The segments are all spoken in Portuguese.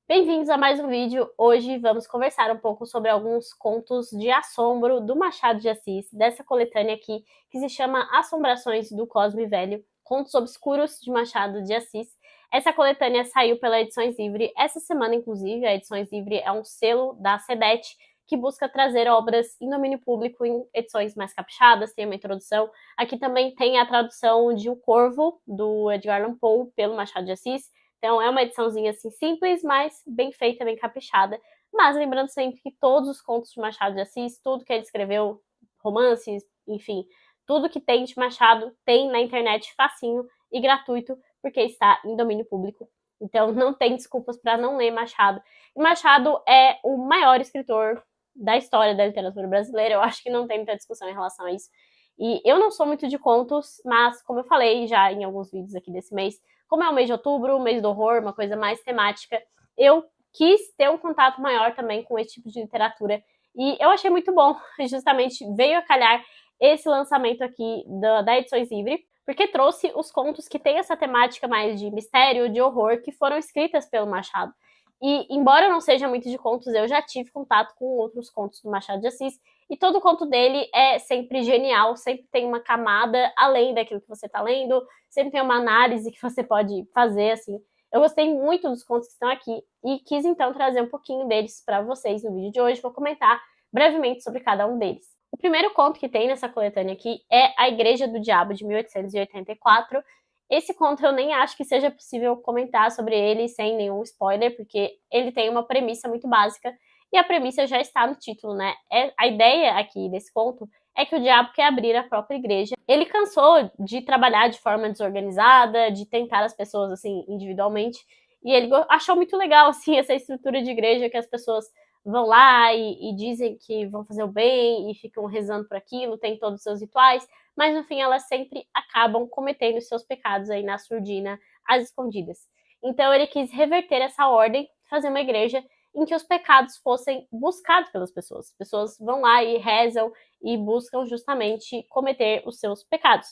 Bem-vindos a mais um vídeo. Hoje vamos conversar um pouco sobre alguns contos de assombro do Machado de Assis, dessa coletânea aqui, que se chama Assombrações do Cosme Velho, Contos Obscuros de Machado de Assis. Essa coletânea saiu pela Edições Livre essa semana, inclusive. A Edições Livre é um selo da SEDET que busca trazer obras em domínio público em edições mais caprichadas, tem uma introdução. Aqui também tem a tradução de O Corvo, do Edgar Allan Poe, pelo Machado de Assis. Então é uma ediçãozinha assim simples, mas bem feita, bem caprichada. Mas lembrando sempre que todos os contos de Machado de Assis, tudo que ele escreveu, romances, enfim, tudo que tem de Machado tem na internet facinho e gratuito, porque está em domínio público. Então não tem desculpas para não ler Machado. E Machado é o maior escritor da história da literatura brasileira. Eu acho que não tem muita discussão em relação a isso. E eu não sou muito de contos, mas como eu falei já em alguns vídeos aqui desse mês, como é o mês de outubro, o mês do horror, uma coisa mais temática, eu quis ter um contato maior também com esse tipo de literatura. E eu achei muito bom, justamente veio a calhar esse lançamento aqui da Edições Livre, porque trouxe os contos que têm essa temática mais de mistério, de horror, que foram escritas pelo Machado. E, embora eu não seja muito de contos, eu já tive contato com outros contos do Machado de Assis, e todo conto dele é sempre genial, sempre tem uma camada além daquilo que você está lendo, sempre tem uma análise que você pode fazer, assim. Eu gostei muito dos contos que estão aqui e quis então trazer um pouquinho deles para vocês no vídeo de hoje. Vou comentar brevemente sobre cada um deles. O primeiro conto que tem nessa coletânea aqui é A Igreja do Diabo, de 1884. Esse conto eu nem acho que seja possível comentar sobre ele sem nenhum spoiler, porque ele tem uma premissa muito básica, e a premissa já está no título, né? A ideia aqui desse conto é que o diabo quer abrir a própria igreja. Ele cansou de trabalhar de forma desorganizada, de tentar as pessoas, assim, individualmente, e ele achou muito legal, assim, essa estrutura de igreja que as pessoas vão lá e dizem que vão fazer o bem e ficam rezando por aquilo, tem todos os seus rituais, mas no fim elas sempre acabam cometendo seus pecados aí na surdina, às escondidas. Então ele quis reverter essa ordem, fazer uma igreja em que os pecados fossem buscados pelas pessoas. As pessoas vão lá e rezam e buscam justamente cometer os seus pecados.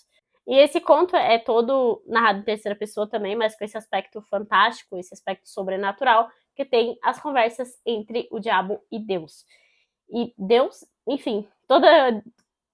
E esse conto é todo narrado em terceira pessoa também, mas com esse aspecto fantástico, esse aspecto sobrenatural, que tem as conversas entre o diabo e Deus. E Deus, enfim, toda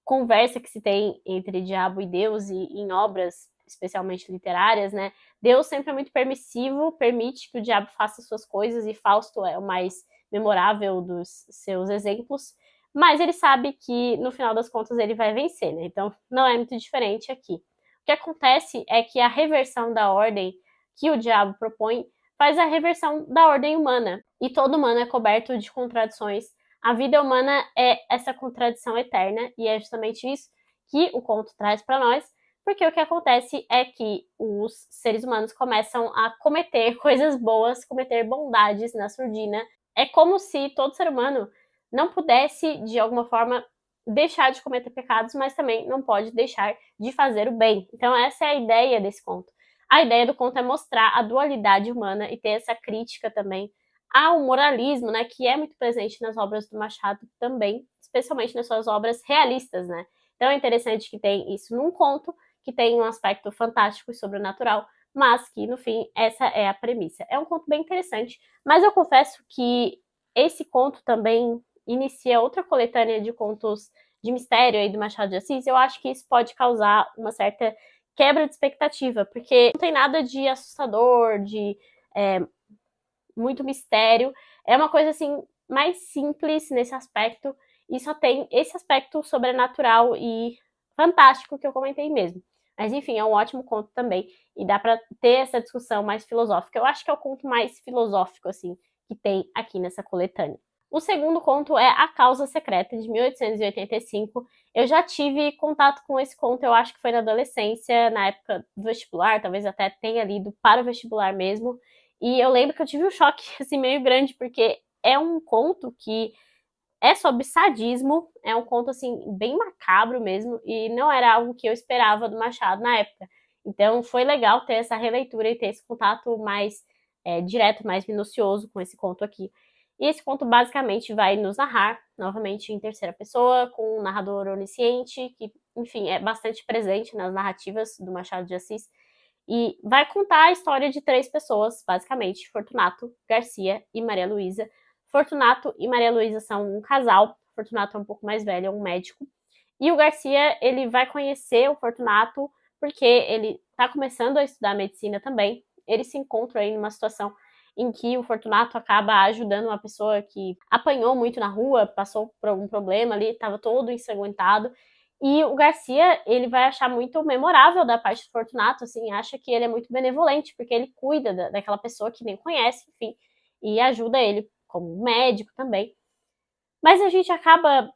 conversa que se tem entre diabo e Deus e em obras especialmente literárias, né? Deus sempre é muito permissivo, permite que o diabo faça suas coisas, e Fausto é o mais memorável dos seus exemplos, mas ele sabe que no final das contas ele vai vencer, né? Então não é muito diferente aqui. O que acontece é que a reversão da ordem que o diabo propõe faz a reversão da ordem humana, e todo humano é coberto de contradições. A vida humana é essa contradição eterna, e é justamente isso que o conto traz para nós, porque o que acontece é que os seres humanos começam a cometer coisas boas, cometer bondades na surdina. É como se todo ser humano não pudesse, de alguma forma, deixar de cometer pecados, mas também não pode deixar de fazer o bem. Então essa é a ideia desse conto. A ideia do conto é mostrar a dualidade humana e ter essa crítica também ao moralismo, né, que é muito presente nas obras do Machado também, especialmente nas suas obras realistas, né? Então é interessante que tem isso num conto, que tem um aspecto fantástico e sobrenatural, mas que, no fim, essa é a premissa. É um conto bem interessante, mas eu confesso que esse conto também inicia outra coletânea de contos de mistério aí do Machado de Assis. Eu acho que isso pode causar uma certa quebra de expectativa, porque não tem nada de assustador, de muito mistério. É uma coisa, assim, mais simples nesse aspecto, e só tem esse aspecto sobrenatural e fantástico que eu comentei mesmo. Mas enfim, é um ótimo conto também, e dá pra ter essa discussão mais filosófica. Eu acho que é o conto mais filosófico, assim, que tem aqui nessa coletânea. O segundo conto é A Causa Secreta, de 1885. Eu já tive contato com esse conto, eu acho que foi na adolescência, na época do vestibular, talvez até tenha lido para o vestibular mesmo. E eu lembro que eu tive um choque, assim, meio grande, porque é um conto que é sobre sadismo, é um conto, assim, bem macabro mesmo, e não era algo que eu esperava do Machado na época. Então foi legal ter essa releitura e ter esse contato mais direto, mais minucioso com esse conto aqui. E esse conto basicamente vai nos narrar, novamente em terceira pessoa, com um narrador onisciente, que, enfim, é bastante presente nas narrativas do Machado de Assis. E vai contar a história de 3 pessoas, basicamente, Fortunato, Garcia e Maria Luísa. Fortunato e Maria Luísa são um casal, Fortunato é um pouco mais velho, é um médico. E o Garcia, ele vai conhecer o Fortunato porque ele está começando a estudar medicina também. Ele se encontra aí numa situação em que o Fortunato acaba ajudando uma pessoa que apanhou muito na rua, passou por algum problema ali, estava todo ensanguentado. E o Garcia, ele vai achar muito memorável da parte do Fortunato, assim, acha que ele é muito benevolente, porque ele cuida daquela pessoa que nem conhece, enfim, e ajuda ele como médico também. Mas a gente acaba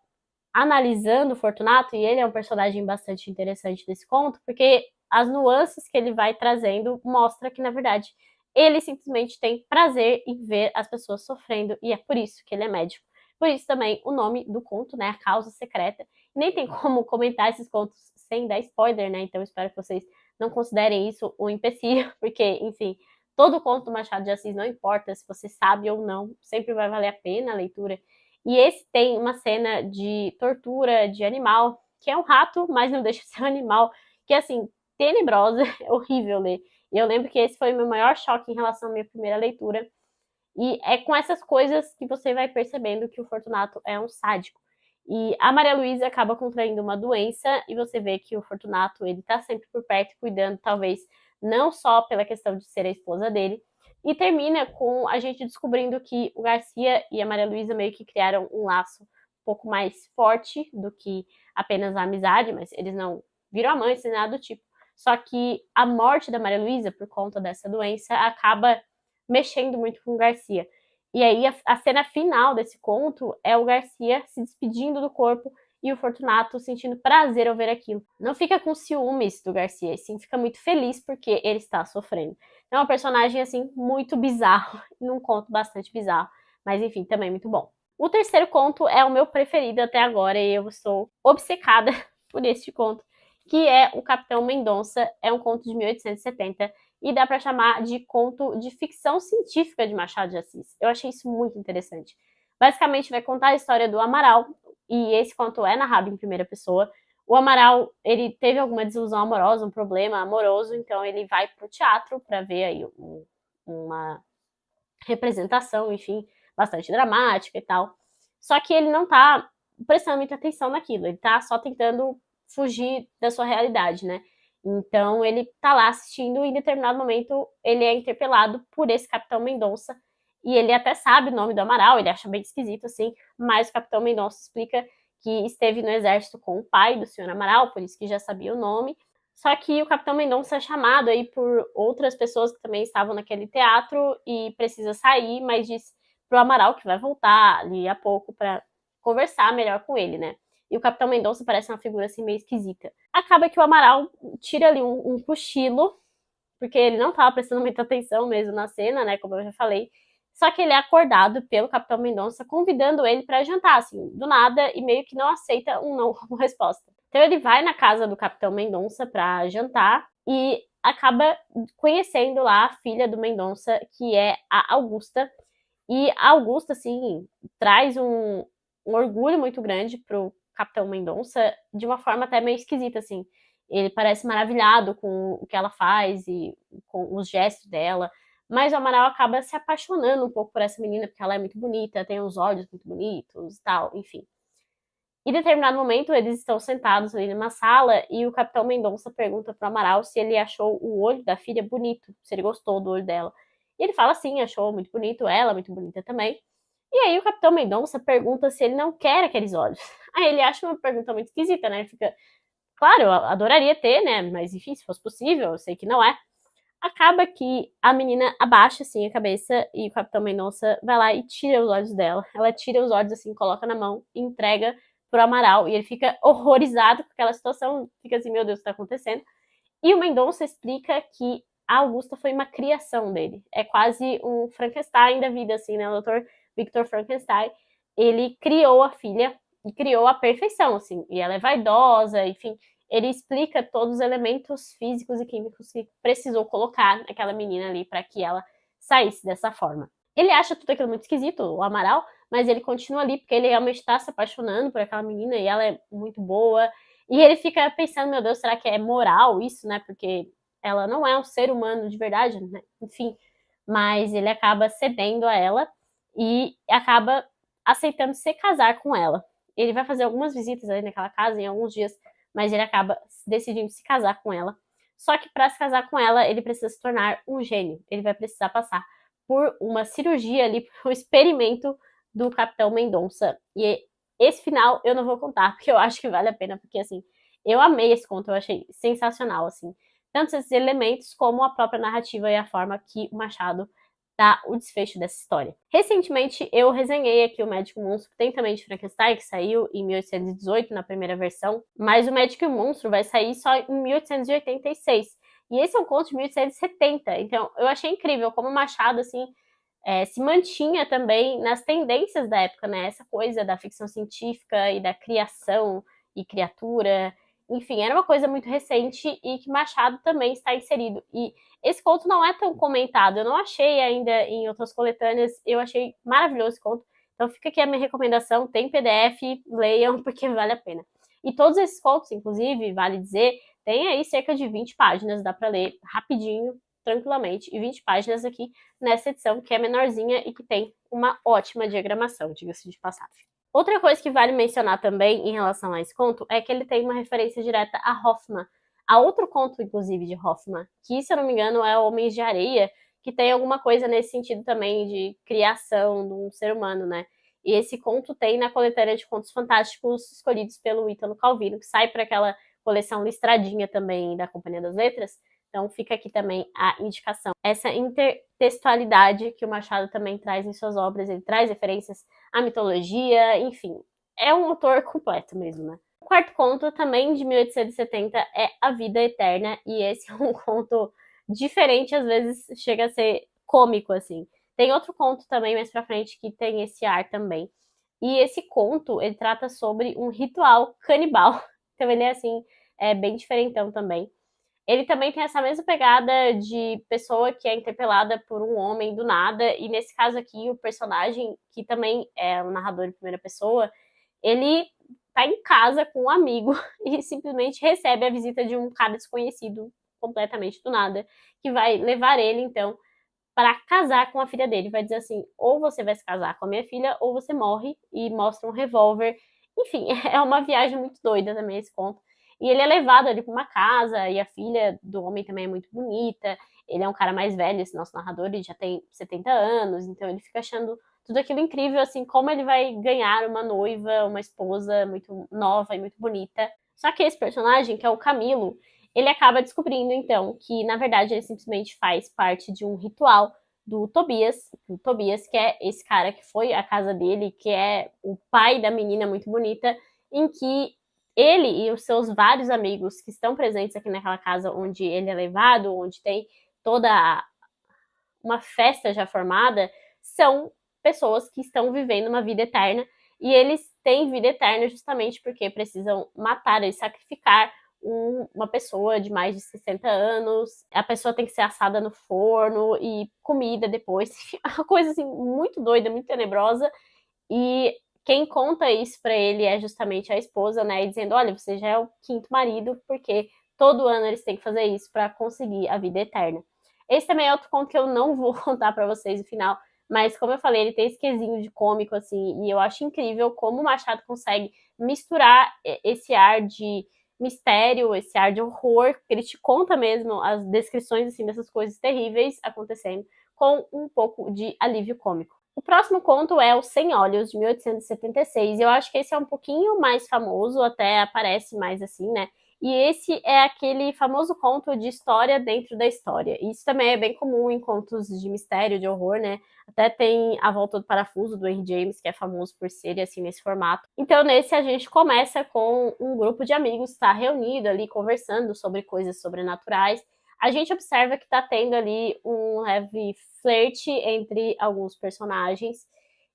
analisando o Fortunato, e ele é um personagem bastante interessante desse conto, porque as nuances que ele vai trazendo mostra que, na verdade, ele simplesmente tem prazer em ver as pessoas sofrendo, e é por isso que ele é médico. Por isso também o nome do conto, né, A Causa Secreta. Nem tem como comentar esses contos sem dar spoiler, né, então espero que vocês não considerem isso um empecilho, porque, enfim, todo conto do Machado de Assis, não importa se você sabe ou não, sempre vai valer a pena a leitura. E esse tem uma cena de tortura de animal, que é um rato, mas não deixa de ser um animal, que é assim, tenebrosa, é horrível ler. E eu lembro que esse foi o meu maior choque em relação à minha primeira leitura. E é com essas coisas que você vai percebendo que o Fortunato é um sádico. E a Maria Luísa acaba contraindo uma doença e você vê que o Fortunato, ele tá sempre por perto, cuidando, talvez, não só pela questão de ser a esposa dele, e termina com a gente descobrindo que o Garcia e a Maria Luísa meio que criaram um laço um pouco mais forte do que apenas a amizade, mas eles não viram amantes nem nada do tipo. Só que a morte da Maria Luísa, por conta dessa doença, acaba mexendo muito com o Garcia. E aí a cena final desse conto é o Garcia se despedindo do corpo e o Fortunato sentindo prazer ao ver aquilo. Não fica com ciúmes do Garcia, e sim fica muito feliz porque ele está sofrendo. Então é um personagem, assim, muito bizarro, num conto bastante bizarro, mas enfim, também muito bom. O terceiro conto é o meu preferido até agora e eu estou obcecada por este conto, que é O Capitão Mendonça. É um conto de 1870 e dá para chamar de conto de ficção científica de Machado de Assis. Eu achei isso muito interessante. Basicamente vai contar a história do Amaral, e esse conto é narrado em primeira pessoa. O Amaral, ele teve alguma desilusão amorosa, um problema amoroso, então ele vai pro teatro para ver aí uma representação, enfim, bastante dramática e tal. Só que ele não tá prestando muita atenção naquilo, ele tá só tentando fugir da sua realidade, né? Então ele tá lá assistindo e em determinado momento ele é interpelado por esse Capitão Mendonça, e ele até sabe o nome do Amaral, ele acha bem esquisito assim, mas o Capitão Mendonça explica que esteve no exército com o pai do senhor Amaral, por isso que já sabia o nome. Só que o Capitão Mendonça é chamado aí por outras pessoas que também estavam naquele teatro e precisa sair, mas diz pro Amaral que vai voltar ali a pouco para conversar melhor com ele, né? E o Capitão Mendonça parece uma figura assim meio esquisita. Acaba que o Amaral tira ali um cochilo, porque ele não estava prestando muita atenção mesmo na cena, né, como eu já falei. Só que ele é acordado pelo Capitão Mendonça, convidando ele para jantar, assim, do nada, e meio que não aceita um não como resposta. Então ele vai na casa do Capitão Mendonça para jantar e acaba conhecendo lá a filha do Mendonça, que é a Augusta. E a Augusta, assim, traz um orgulho muito grande pro Capitão Mendonça, de uma forma até meio esquisita, assim. Ele parece maravilhado com o que ela faz e com os gestos dela. Mas o Amaral acaba se apaixonando um pouco por essa menina, porque ela é muito bonita, tem os olhos muito bonitos e tal, enfim. Em determinado momento, eles estão sentados ali numa sala e o Capitão Mendonça pergunta pro Amaral se ele achou o olho da filha bonito, se ele gostou do olho dela. E ele fala sim, achou muito bonito, ela muito bonita também. E aí o Capitão Mendonça pergunta se ele não quer aqueles olhos. Aí ele acha uma pergunta muito esquisita, né? Ele fica, claro, eu adoraria ter, né? Mas enfim, se fosse possível, eu sei que não é. Acaba que a menina abaixa assim a cabeça e o Capitão Mendonça vai lá e tira os olhos dela. Ela tira os olhos assim, coloca na mão e entrega pro Amaral. E ele fica horrorizado com aquela situação, fica assim, meu Deus, o que tá acontecendo? E o Mendonça explica que a Augusta foi uma criação dele. É quase um Frankenstein da vida, assim, né? O Dr. Victor Frankenstein. Ele criou a filha e criou a perfeição, assim. E ela é vaidosa, enfim. Ele explica todos os elementos físicos e químicos que precisou colocar naquela menina ali para que ela saísse dessa forma. Ele acha tudo aquilo muito esquisito, o Amaral, mas ele continua ali porque ele realmente está se apaixonando por aquela menina e ela é muito boa. E ele fica pensando, meu Deus, será que é moral isso, né? Porque ela não é um ser humano de verdade, né? Enfim, mas ele acaba cedendo a ela e acaba aceitando se casar com ela. Ele vai fazer algumas visitas ali naquela casa em alguns dias, mas ele acaba decidindo se casar com ela. Só que para se casar com ela, ele precisa se tornar um gênio. Ele vai precisar passar por uma cirurgia ali, por um experimento do Capitão Mendonça. E esse final eu não vou contar, porque eu acho que vale a pena, porque assim, eu amei esse conto, eu achei sensacional, assim. Tanto esses elementos como a própria narrativa e a forma que o Machado dá o desfecho dessa história. Recentemente eu resenhei aqui o Médico Monstro, que tem também de Frankenstein, que saiu em 1818 na primeira versão, mas o Médico e o Monstro vai sair só em 1886. E esse é um conto de 1870, então eu achei incrível como o Machado, assim, se mantinha também nas tendências da época, né? Essa coisa da ficção científica e da criação e criatura, enfim, era uma coisa muito recente e que Machado também está inserido. E esse conto não é tão comentado, eu não achei ainda em outras coletâneas, eu achei maravilhoso esse conto. Então fica aqui a minha recomendação, tem PDF, leiam, porque vale a pena. E todos esses contos, inclusive, vale dizer, tem aí cerca de 20 páginas, dá para ler rapidinho, tranquilamente, e 20 páginas aqui nessa edição, que é menorzinha e que tem uma ótima diagramação, diga-se de passagem. Outra coisa que vale mencionar também em relação a esse conto é que ele tem uma referência direta a Hoffmann, a outro conto, inclusive, de Hoffmann, que, se eu não me engano, é Homens de Areia, que tem alguma coisa nesse sentido também de criação de um ser humano, né? E esse conto tem na coletânea de contos fantásticos escolhidos pelo Ítalo Calvino, que sai para aquela coleção listradinha também da Companhia das Letras. Então fica aqui também a indicação. Essa intertextualidade que o Machado também traz em suas obras, ele traz referências à mitologia, enfim, é um autor completo mesmo, né? O quarto conto, também de 1870, é A Vida Eterna, e esse é um conto diferente, às vezes chega a ser cômico, assim. Tem outro conto também mais pra frente que tem esse ar também. E esse conto, ele trata sobre um ritual canibal. Então ele é assim, bem diferentão também. Ele também tem essa mesma pegada de pessoa que é interpelada por um homem do nada, e nesse caso aqui, o personagem, que também é um narrador em primeira pessoa, ele tá em casa com um amigo e simplesmente recebe a visita de um cara desconhecido, completamente do nada, que vai levar ele, então, para casar com a filha dele. Vai dizer assim, ou você vai se casar com a minha filha, ou você morre, e mostra um revólver. Enfim, é uma viagem muito doida também esse conto. E ele é levado ali para uma casa, e a filha do homem também é muito bonita. Ele é um cara mais velho, esse nosso narrador, ele já tem 70 anos, então ele fica achando tudo aquilo incrível, assim, como ele vai ganhar uma noiva, uma esposa muito nova e muito bonita. Só que esse personagem, que é o Camilo, ele acaba descobrindo, então, que, na verdade, ele simplesmente faz parte de um ritual do Tobias, que é esse cara que foi à casa dele, que é o pai da menina muito bonita, em que ele e os seus vários amigos que estão presentes aqui naquela casa onde ele é levado, onde tem toda uma festa já formada, são pessoas que estão vivendo uma vida eterna, e eles têm vida eterna justamente porque precisam matar e sacrificar uma pessoa de mais de 60 anos, a pessoa tem que ser assada no forno e comida depois, uma coisa assim muito doida, muito tenebrosa, e quem conta isso para ele é justamente a esposa, né, e dizendo, olha, você já é o quinto marido, porque todo ano eles têm que fazer isso para conseguir a vida eterna. Esse também é outro conto que eu não vou contar para vocês no final, mas como eu falei, ele tem esse quesinho de cômico, assim, e eu acho incrível como o Machado consegue misturar esse ar de mistério, esse ar de horror, que ele te conta mesmo as descrições, assim, dessas coisas terríveis acontecendo, com um pouco de alívio cômico. O próximo conto é O Cem Olhos, de 1876, e eu acho que esse é um pouquinho mais famoso, até aparece mais assim, né? E esse é aquele famoso conto de história dentro da história. Isso também é bem comum em contos de mistério, de horror, né? Até tem A Volta do Parafuso, do Henry James, que é famoso por ser assim nesse formato. Então, nesse a gente começa com um grupo de amigos que está reunido ali, conversando sobre coisas sobrenaturais. A gente observa que está tendo ali um leve flerte entre alguns personagens.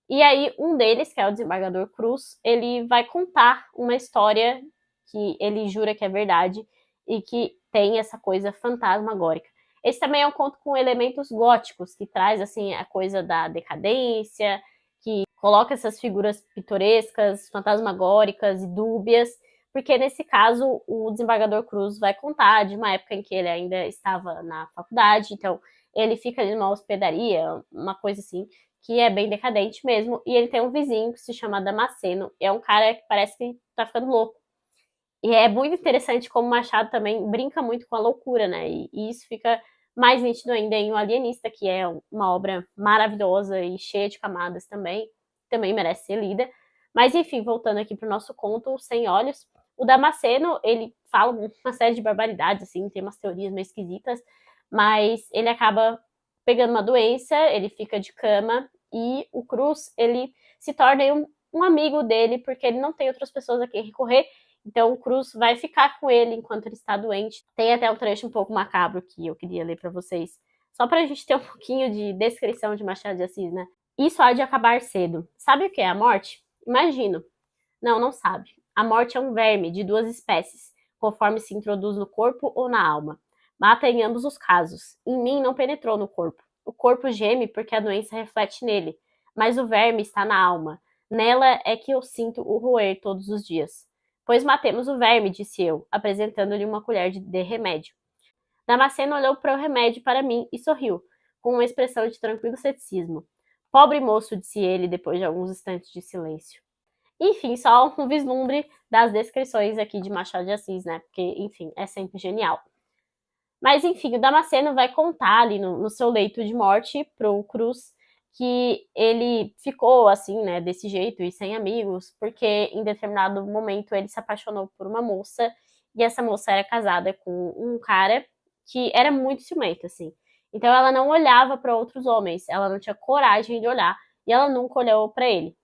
E aí, um deles, que é o Desembargador Cruz, ele vai contar uma história que ele jura que é verdade e que tem essa coisa fantasmagórica. Esse também é um conto com elementos góticos, que traz assim a coisa da decadência, que coloca essas figuras pitorescas, fantasmagóricas e dúbias, porque nesse caso o desembargador Cruz vai contar de uma época em que ele ainda estava na faculdade, então ele fica ali numa hospedaria, uma coisa assim, que é bem decadente mesmo, e ele tem um vizinho que se chama Damasceno, é um cara que parece que tá ficando louco. E é muito interessante como Machado também brinca muito com a loucura, né? E isso fica mais nítido ainda em O Alienista, que é uma obra maravilhosa e cheia de camadas também merece ser lida. Mas enfim, voltando aqui para o nosso conto, Sem Olhos, o Damasceno, ele fala uma série de barbaridades, assim, tem umas teorias meio esquisitas, mas ele acaba pegando uma doença, ele fica de cama, e o Cruz, ele se torna um amigo dele, porque ele não tem outras pessoas a quem recorrer, então o Cruz vai ficar com ele enquanto ele está doente. Tem até um trecho um pouco macabro que eu queria ler para vocês, só para a gente ter um pouquinho de descrição de Machado de Assis, né? Isso há de acabar cedo. Sabe o que é a morte? Imagino. Não, não sabe. A morte é um verme de duas espécies, conforme se introduz no corpo ou na alma. Mata em ambos os casos. Em mim não penetrou no corpo. O corpo geme porque a doença reflete nele, mas o verme está na alma. Nela é que eu sinto o roer todos os dias. Pois matemos o verme, disse eu, apresentando-lhe uma colher de remédio. Damasceno olhou para o remédio para mim e sorriu, com uma expressão de tranquilo ceticismo. Pobre moço, disse ele, depois de alguns instantes de silêncio. Enfim, só um vislumbre das descrições aqui de Machado de Assis, né? Porque, enfim, é sempre genial. Mas, enfim, o Damasceno vai contar ali no seu leito de morte pro Cruz que ele ficou assim, né, desse jeito e sem amigos, porque em determinado momento ele se apaixonou por uma moça e essa moça era casada com um cara que era muito ciumento, assim. Então ela não olhava para outros homens, ela não tinha coragem de olhar e ela nunca olhou para ele.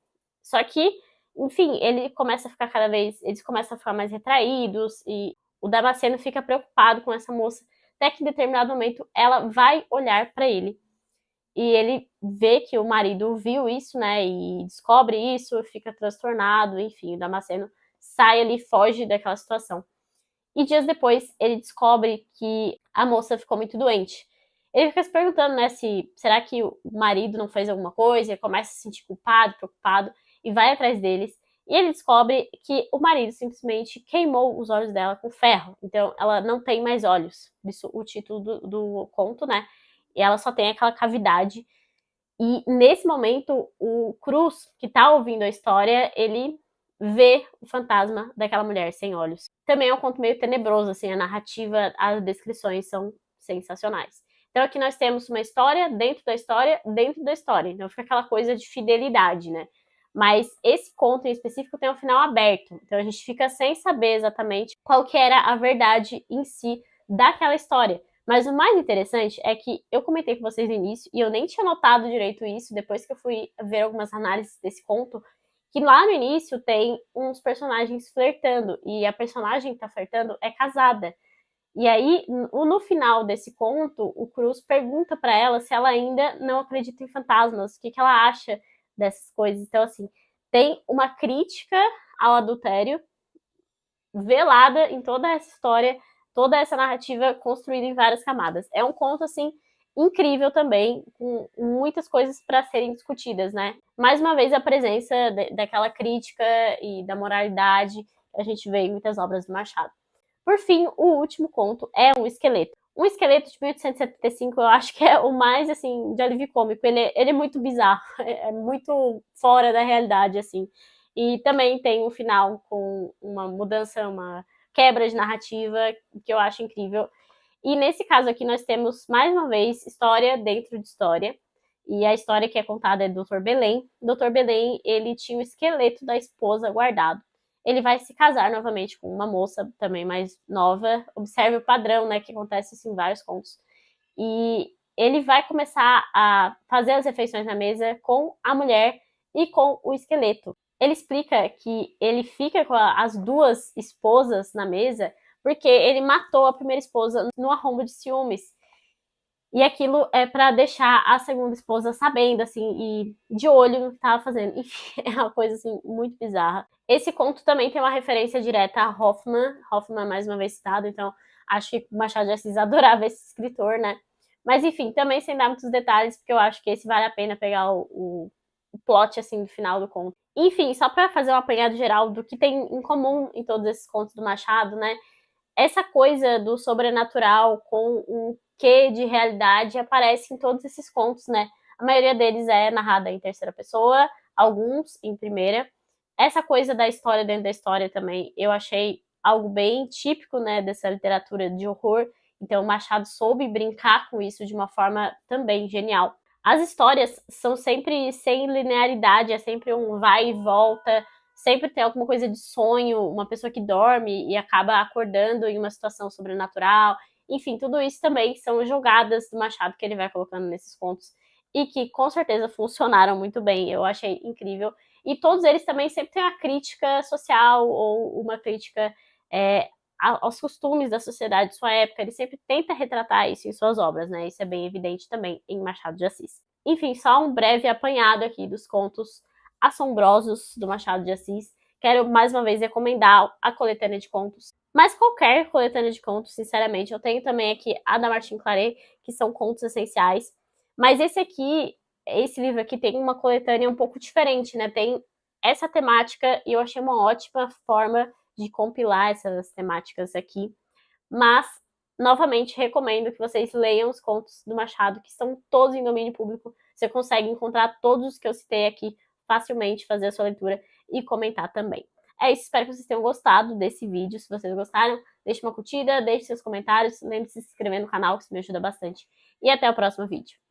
Só que, enfim, eles começam a ficar mais retraídos e o Damasceno fica preocupado com essa moça, até que em determinado momento ela vai olhar para ele e ele vê que o marido viu isso, né, e descobre isso, fica transtornado, enfim, o Damasceno sai ali, foge daquela situação. E dias depois ele descobre que a moça ficou muito doente. Ele fica se perguntando, né, se será que o marido não fez alguma coisa, ele começa a se sentir culpado, preocupado, e vai atrás deles. E ele descobre que o marido simplesmente queimou os olhos dela com ferro. Então ela não tem mais olhos. Isso o título do conto, né? E ela só tem aquela cavidade. E nesse momento, o Cruz, que tá ouvindo a história, ele vê o fantasma daquela mulher sem olhos. Também é um conto meio tenebroso, assim, a narrativa, as descrições são sensacionais. Então aqui nós temos uma história dentro da história, dentro da história. Então fica aquela coisa de fidelidade, né? Mas esse conto em específico tem um final aberto. Então a gente fica sem saber exatamente qual que era a verdade em si daquela história. Mas o mais interessante é que eu comentei com vocês no início, e eu nem tinha notado direito isso, depois que eu fui ver algumas análises desse conto, que lá no início tem uns personagens flertando, e a personagem que tá flertando é casada. E aí, no final desse conto, o Cruz pergunta para ela se ela ainda não acredita em fantasmas, o que ela acha dessas coisas. Então, assim, tem uma crítica ao adultério velada em toda essa história, toda essa narrativa construída em várias camadas. É um conto, assim, incrível também, com muitas coisas para serem discutidas, né? Mais uma vez, a presença daquela crítica e da moralidade que a gente vê em muitas obras do Machado. Por fim, o último conto é Um Esqueleto. Um Esqueleto de 1875, eu acho que é o mais, assim, de alívio cômico. Ele é muito bizarro, é muito fora da realidade, assim. E também tem um final com uma mudança, uma quebra de narrativa, que eu acho incrível. E nesse caso aqui nós temos, mais uma vez, história dentro de história. E a história que é contada é do Dr. Belém. O Dr. Belém, ele tinha o esqueleto da esposa guardado. Ele vai se casar novamente com uma moça também mais nova. Observe o padrão, né, que acontece assim, em vários contos. E ele vai começar a fazer as refeições na mesa com a mulher e com o esqueleto. Ele explica que ele fica com as duas esposas na mesa porque ele matou a primeira esposa no arrombo de ciúmes. E aquilo é para deixar a segunda esposa sabendo, assim, e de olho no que estava fazendo. Enfim, é uma coisa, assim, muito bizarra. Esse conto também tem uma referência direta a Hoffmann. Hoffmann, mais uma vez citado, então acho que o Machado de Assis adorava esse escritor, né? Mas, enfim, também sem dar muitos detalhes, porque eu acho que esse vale a pena pegar o plot, assim, do final do conto. Enfim, só para fazer um apanhado geral do que tem em comum em todos esses contos do Machado, né? Essa coisa do sobrenatural com um quê de realidade aparece em todos esses contos, né? A maioria deles é narrada em terceira pessoa, alguns em primeira. Essa coisa da história dentro da história também, eu achei algo bem típico, né, dessa literatura de horror. Então, o Machado soube brincar com isso de uma forma também genial. As histórias são sempre sem linearidade, é sempre um vai e volta, sempre tem alguma coisa de sonho, uma pessoa que dorme e acaba acordando em uma situação sobrenatural. Enfim, tudo isso também são jogadas do Machado que ele vai colocando nesses contos e que com certeza funcionaram muito bem. Eu achei incrível. E todos eles também sempre têm uma crítica social ou uma crítica aos costumes da sociedade de sua época. Ele sempre tenta retratar isso em suas obras, né? Isso é bem evidente também em Machado de Assis. Enfim, só um breve apanhado aqui dos contos assombrosos do Machado de Assis. Quero mais uma vez recomendar a coletânea de contos, mas qualquer coletânea de contos, sinceramente. Eu tenho também aqui a da Martin Claret, que são contos essenciais, mas esse livro aqui tem uma coletânea um pouco diferente, né? Tem essa temática e eu achei uma ótima forma de compilar essas temáticas aqui, mas novamente recomendo que vocês leiam os contos do Machado, que estão todos em domínio público. Você consegue encontrar todos os que eu citei aqui facilmente, fazer a sua leitura e comentar também. É isso, espero que vocês tenham gostado desse vídeo. Se vocês gostaram, deixe uma curtida, deixe seus comentários, lembre-se de se inscrever no canal, que isso me ajuda bastante. E até o próximo vídeo.